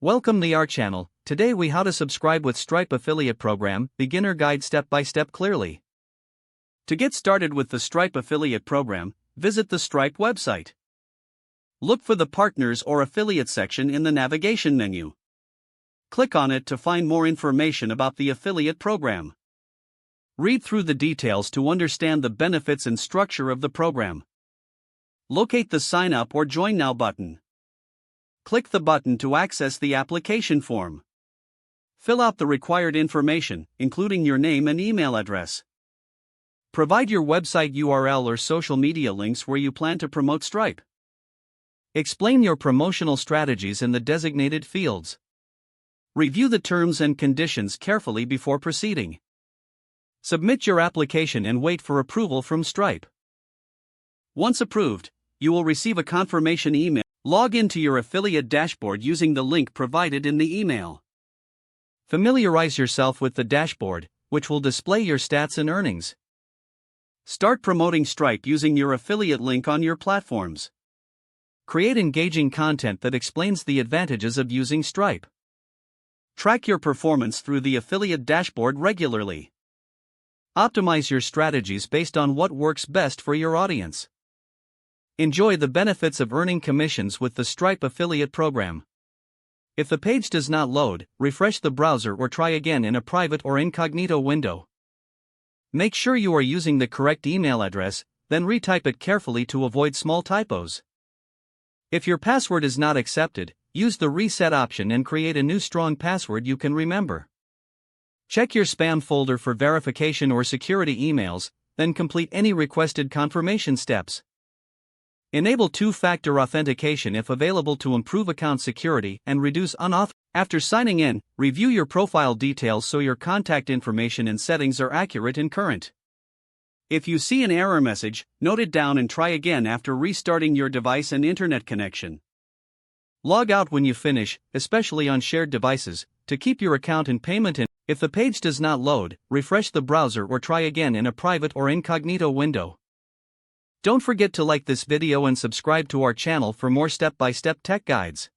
Welcome to our channel. Today we how to subscribe with Stripe affiliate program, beginner guide step by step clearly. To get started with the Stripe affiliate program, visit the Stripe website. Look for the partners or affiliate section in the navigation menu. Click on it to find more information about the affiliate program. Read through the details to understand the benefits and structure of the program. Locate the Sign Up or Join Now button. Click the button to access the application form. Fill out the required information, including your name and email address. Provide your website URL or social media links where you plan to promote Stripe. Explain your promotional strategies in the designated fields. Review the terms and conditions carefully before proceeding. Submit your application and wait for approval from Stripe. Once approved, you will receive a confirmation email. Log into your affiliate dashboard using the link provided in the email. Familiarize yourself with the dashboard, which will display your stats and earnings. Start promoting Stripe using your affiliate link on your platforms. Create engaging content that explains the advantages of using Stripe. Track your performance through the affiliate dashboard regularly. Optimize your strategies based on what works best for your audience. Enjoy the benefits of earning commissions with the Stripe affiliate program. If the page does not load, refresh the browser or try again in a private or incognito window. Make sure you are using the correct email address, then retype it carefully to avoid small typos. If your password is not accepted, use the reset option and create a new strong password you can remember. Check your spam folder for verification or security emails, then complete any requested confirmation steps. Enable two-factor authentication if available to improve account security and reduce unauthorized. After signing in, review your profile details so your contact information and settings are accurate and current. If you see an error message, note it down and try again after restarting your device and internet connection. Log out when you finish, especially on shared devices, to keep your account in payment. And if the page does not load, refresh the browser or try again in a private or incognito window. Don't forget to like this video and subscribe to our channel for more step-by-step tech guides.